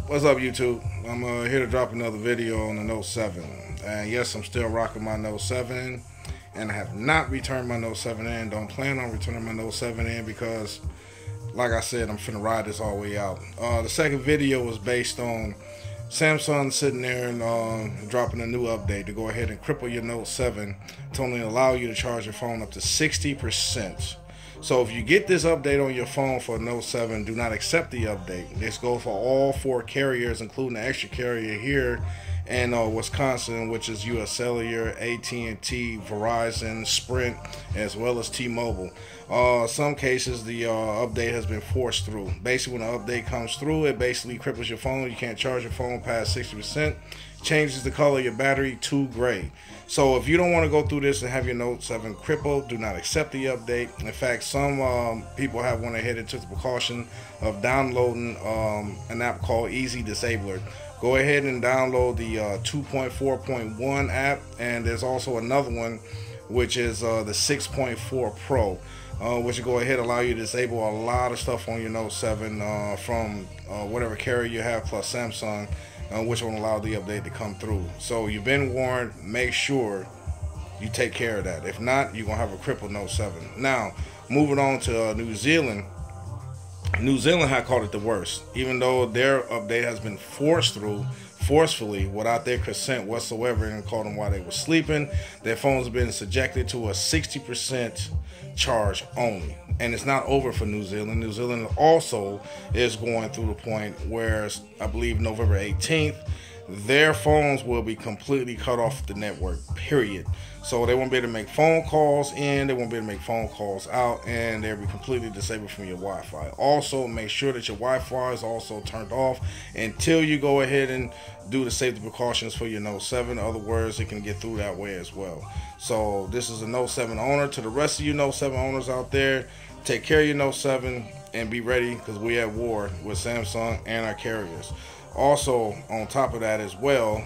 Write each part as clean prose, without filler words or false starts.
What's up, YouTube? I'm here to drop another video on the Note 7. And yes, I'm still rocking my Note 7, and I have not returned my Note 7 in. Don't plan on returning my Note 7 in because, like I said, I'm finna ride this all the way out. The second video was based on Samsung sitting there and dropping a new update to go ahead and cripple your Note 7 to only allow you to charge your phone up to 60%. So if you get this update on your phone for Note 7, do not accept the update. This goes for all 4 carriers, including the extra carrier here in Wisconsin, which is US Cellular, AT&T, Verizon, Sprint, as well as T-Mobile. Some cases the update has been forced through. Basically, when the update comes through, it basically cripples your phone. You can't charge your phone past 60%. Changes the color of your battery to gray. So if you don't want to go through this and have your Note 7 crippled, do not accept the update. In fact, some people have went ahead and took the precaution of downloading an app called Easy Disabler. Go ahead and download the 2.4.1 app, and there's also another one which is the 6.4 Pro, which will go ahead and allow you to disable a lot of stuff on your Note 7 from whatever carrier you have plus Samsung, which will allow the update to come through. So you've been warned. Make sure you take care of that. If not, you're going to have a crippled Note 7. Now, moving on to New Zealand. New Zealand had called it the worst, even though their update has been forced through forcefully without their consent whatsoever, and called them while they were sleeping. Their phones have been subjected to a 60% charge only, and it's not over for New Zealand. New Zealand also is going through the point where I believe November 18th their phones will be completely cut off the network, period. So they won't be able to make phone calls in, they won't be able to make phone calls out, and they'll be completely disabled from your Wi-Fi. Also, make sure that your Wi-Fi is also turned off until you go ahead and do the safety precautions for your Note 7. In other words, it can get through that way as well. So this is a Note 7 owner. To the rest of you Note 7 owners out there, take care of your Note 7 and be ready, because we at war with Samsung and our carriers. Also, on top of that as well,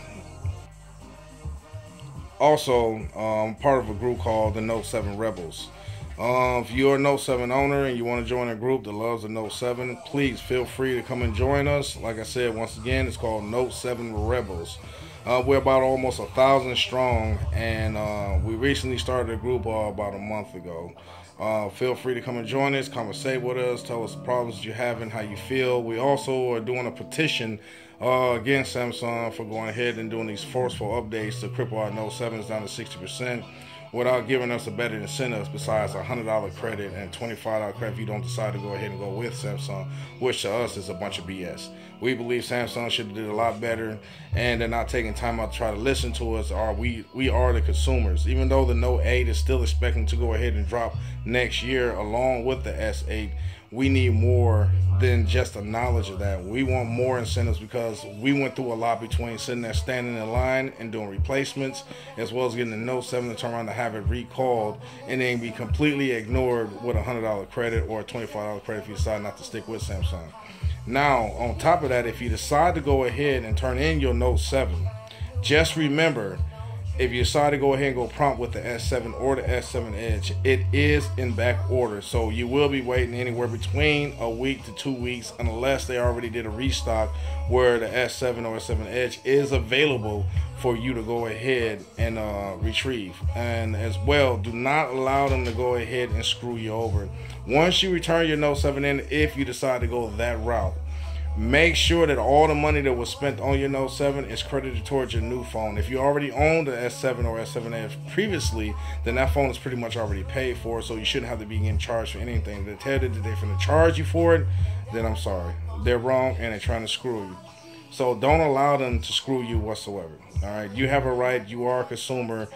part of a group called the Note 7 Rebels. If you're a Note 7 owner and you want to join a group that loves the Note 7, please feel free to come and join us. Like I said, once again, it's called Note 7 Rebels. We're about almost 1,000 strong, and we recently started a group about a month ago. Feel free to come and join us, conversate with us, tell us the problems you're having, how you feel. We also are doing a petition against Samsung for going ahead and doing these forceful updates to cripple our Note 7s down to 60% without giving us a better incentives besides a $100 credit and $25 credit if you don't decide to go ahead and go with Samsung, which to us is a bunch of BS. We believe Samsung should have did a lot better, and they're not taking time out to try to listen to us. We are the consumers. Even though the Note 8 is still expecting to go ahead and drop next year along with the S8, we need more than just the knowledge of that. We want more incentives, because we went through a lot between sitting there standing in line and doing replacements, as well as getting the Note 7 to turn around to have it recalled and then be completely ignored with a $100 credit or a $25 credit if you decide not to stick with Samsung. Now, on top of that, if you decide to go ahead and turn in your Note 7, just remember, if you decide to go ahead and go prompt with the S7 or the S7 Edge, it is in back order. So you will be waiting anywhere between a week to 2 weeks, unless they already did a restock where the S7 or S7 Edge is available for you to go ahead and retrieve. And as well, do not allow them to go ahead and screw you over. Once you return your Note 7 in, if you decide to go that route, make sure that all the money that was spent on your Note 7 is credited towards your new phone. If you already owned the S7 or S7 Edge previously, then that phone is pretty much already paid for, so you shouldn't have to be getting charged for anything. If they tell you that they're going to charge you for it, then I'm sorry. They're wrong, and they're trying to screw you. So don't allow them to screw you whatsoever. All right, you have a right. You are a consumer,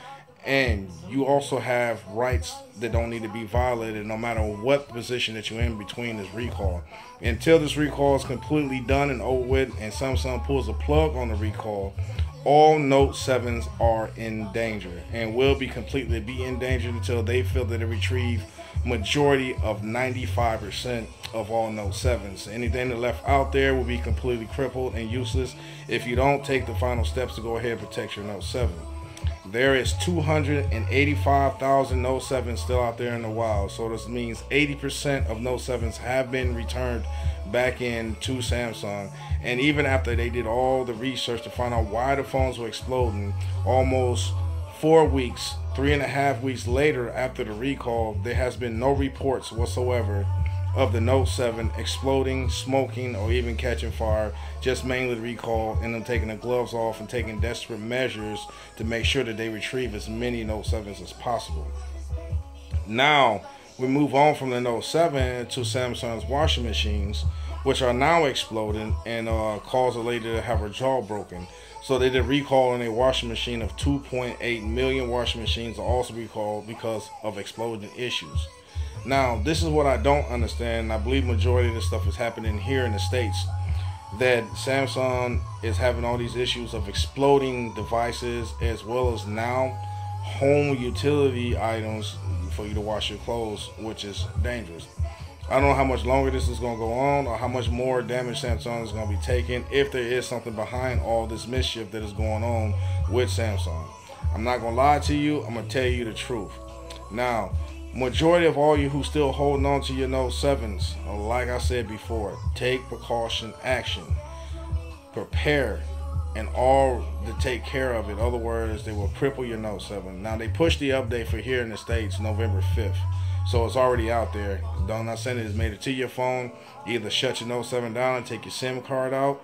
and you also have rights that don't need to be violated no matter what position that you're in between this recall. Until this recall is completely done and over with and Samsung pulls a plug on the recall, all Note 7s are in danger and will be completely in danger until they feel that they retrieve majority of 95% of all Note 7s. Anything that left out there will be completely crippled and useless if you don't take the final steps to go ahead and protect your Note 7. there is 285,000 Note 7s still out there in the wild. So this means 80% of Note 7s have been returned back in to Samsung. And even after they did all the research to find out why the phones were exploding, almost 4 weeks, 3.5 weeks later after the recall, there has been no reports whatsoever of the Note 7 exploding, smoking, or even catching fire. Just mainly the recall and them taking the gloves off and taking desperate measures to make sure that they retrieve as many Note 7s as possible. Now we move on from the Note 7 to Samsung's washing machines, which are now exploding and cause a lady to have her jaw broken. So they did recall on a washing machine of 2.8 million washing machines are also recalled because of exploding issues. Now, this is what I don't understand. I believe majority of this stuff is happening here in the States. That Samsung is having all these issues of exploding devices, as well as now home utility items for you to wash your clothes, which is dangerous. I don't know how much longer this is going to go on, or how much more damage Samsung is going to be taking, if there is something behind all this mischief that is going on with Samsung. I'm not going to lie to you. I'm going to tell you the truth. Now, majority of all you who still holding on to your Note 7s, like I said before, take precaution action. Prepare and all to take care of it. Other words, they will cripple your Note 7. Now, they pushed the update for here in the States November 5th. So it's already out there. Don't not send it. It's made it to your phone. Either shut your Note 7 down and take your SIM card out,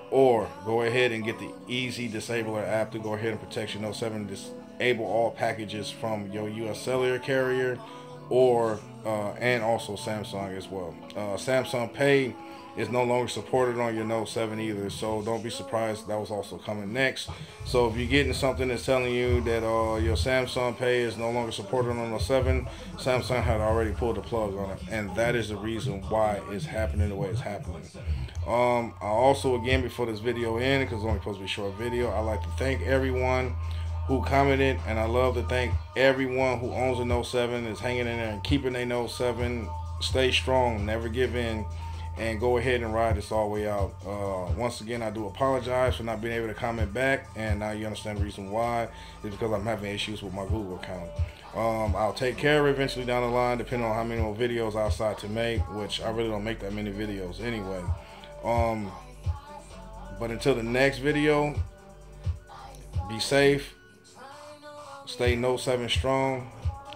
or go ahead and get the Easy Disabler app to go ahead and protect your Note 7. Disable all packages from your US cellular carrier, or and also Samsung as well. Samsung Pay is no longer supported on your Note 7 either, so don't be surprised that was also coming next. So if you're getting something that's telling you that your Samsung Pay is no longer supported on the 7, Samsung had already pulled the plug on it, and that is the reason why it's happening the way it's happening. I also, again, before this video ends, because it's only supposed to be a short video, I'd like to thank everyone who commented, and I love to thank everyone who owns a Note 7, is hanging in there and keeping their Note 7. Stay strong, never give in, and go ahead and ride this all the way out. Once again, I do apologize for not being able to comment back, and now you understand the reason why. It's because I'm having issues with my Google account. I'll take care of it eventually down the line, depending on how many more videos I decide to make, which I really don't make that many videos anyway. But until the next video, be safe, stay Note 7 strong,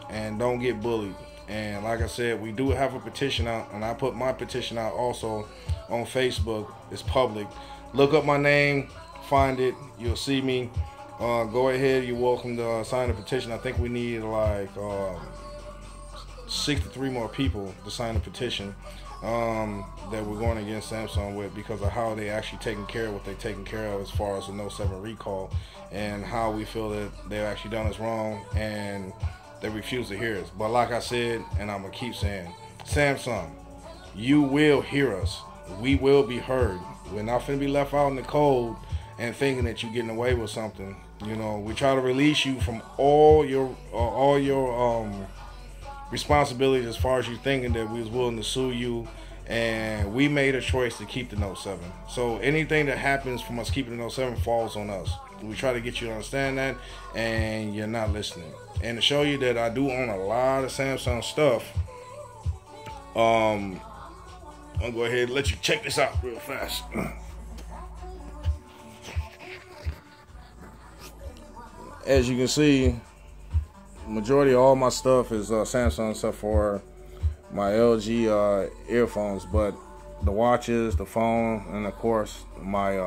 and don't get bullied. And like I said, we do have a petition out, and I put my petition out also on Facebook. It's public. Look up my name, find it, you'll see me. Go ahead, you're welcome to sign the petition. I think we need like 63 more people to sign the petition that we're going against Samsung with, because of how they actually taking care of what they're taking care of as far as the Note 7 recall, and how we feel that they've actually done us wrong and they refuse to hear us. But like I said, and I'm going to keep saying, Samsung, you will hear us. We will be heard. We're not going to be left out in the cold and thinking that you're getting away with something. You know, we try to release you from all your responsibilities as far as you thinking that we was willing to sue you, and we made a choice to keep the Note 7. So anything that happens from us keeping the Note 7 falls on us. We try to get you to understand that, and you're not listening. And to show you that I do own a lot of Samsung stuff, I'll go ahead and let you check this out real fast. As you can see, majority of all my stuff is Samsung, except for my LG earphones, but the watches, the phone, and of course my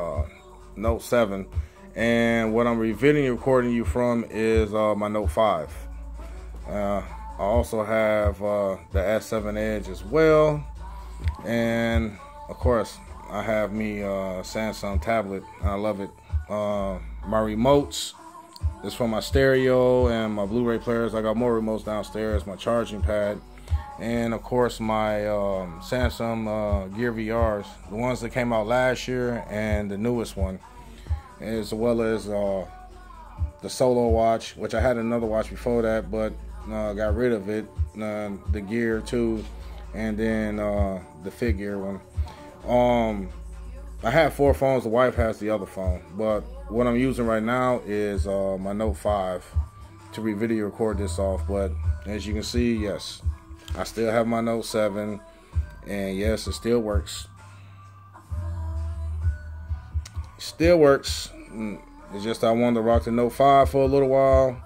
Note 7. And what I'm recording you from is my Note 5. I also have the S7 Edge as well, and of course I have me Samsung tablet. I love it. My remotes is for my stereo and my Blu-ray players. I got more remotes downstairs, my charging pad, and of course my Samsung Gear VRs, the ones that came out last year and the newest one, as well as the Solo watch, which I had another watch before that, but got rid of it, the Gear 2, and then the Figure one. I have 4 phones. The wife has the other phone, but what I'm using right now is my Note 5 to video record this off. But as you can see, yes, I still have my Note 7, and yes, it still works. Still works. It's just I wanted to rock the Note 5 for a little while,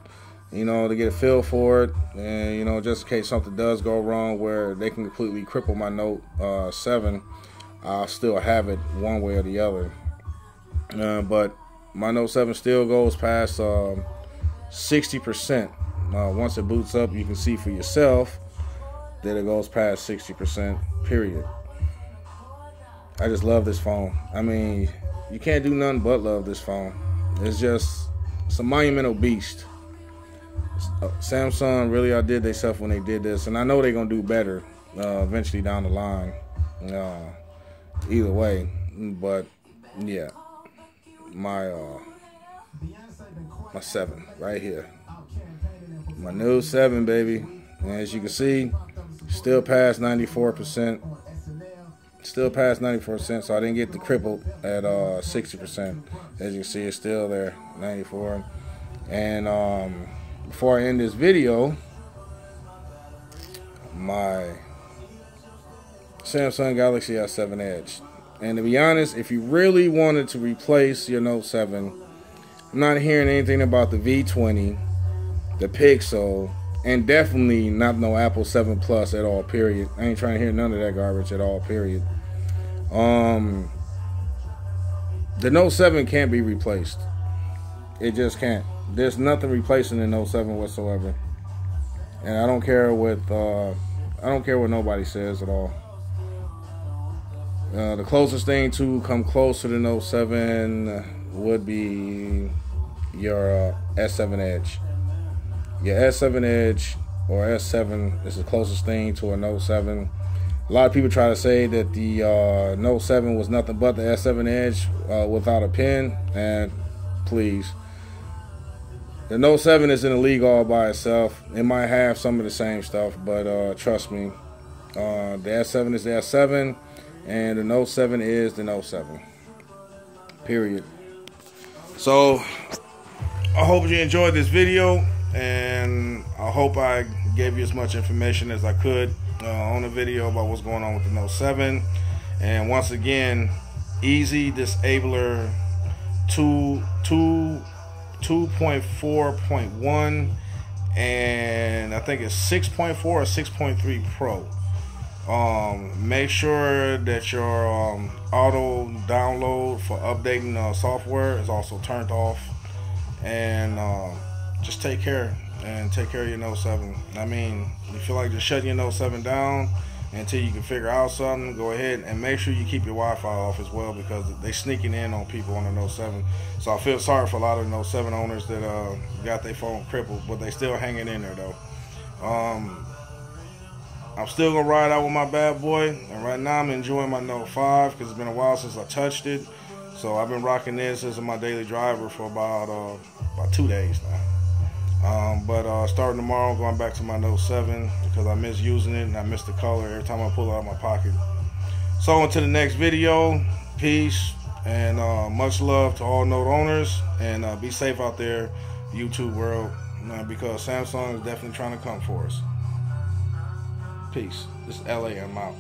you know, to get a feel for it, and you know, just in case something does go wrong where they can completely cripple my Note 7, I'll still have it one way or the other. But my Note 7 still goes past 60%. Once it boots up, you can see for yourself that it goes past 60%, period. I just love this phone. I mean, you can't do nothing but love this phone. It's a monumental beast. Samsung really outdid themselves when they did this, and I know they're going to do better eventually down the line. Either way, but yeah, my 7 right here, my new 7, baby. And as you can see, still past 94%. Still past 94%, so I didn't get the cripple at 60%. As you can see, it's still there, 94. And before I end this video, my Samsung Galaxy S7 Edge. And to be honest, if you really wanted to replace your Note 7, I'm not hearing anything about the V20, the Pixel, and definitely not no Apple 7 Plus at all, period. I ain't trying to hear none of that garbage at all, period. The Note 7 can't be replaced. It just can't. There's nothing replacing the Note 7 whatsoever. And I don't care what nobody says at all. The closest thing to come close to the Note 7 would be your S7 Edge. Your S7 Edge or S7 is the closest thing to a Note 7. A lot of people try to say that the Note 7 was nothing but the S7 Edge without a pen, and please. The Note 7 is in a league all by itself. It might have some of the same stuff, but trust me, the S7 is the S7, and the Note 7 is the Note 7. Period. So, I hope you enjoyed this video, and I hope I gave you as much information as I could on the video about what's going on with the Note 7. And once again, easy disabler 2.4.1, and I think it's 6.4 or 6.3 Pro. Make sure that your auto download for updating software is also turned off, and just take care of your Note 7. I mean, you feel like just shutting your Note 7 down until you can figure out something, go ahead and make sure you keep your Wi-Fi off as well, because they're sneaking in on people on the Note 7. So I feel sorry for a lot of the Note 7 owners that got their phone crippled, but they still hanging in there though. I'm still gonna ride out with my bad boy, and right now I'm enjoying my Note 5 because it's been a while since I touched it. So I've been rocking this as my daily driver for about 2 days now. But starting tomorrow, going back to my Note 7 because I miss using it and I miss the color every time I pull it out of my pocket. So until the next video, peace and much love to all Note owners, and be safe out there, YouTube world, because Samsung is definitely trying to come for us. Peace. This is LA. I'm out.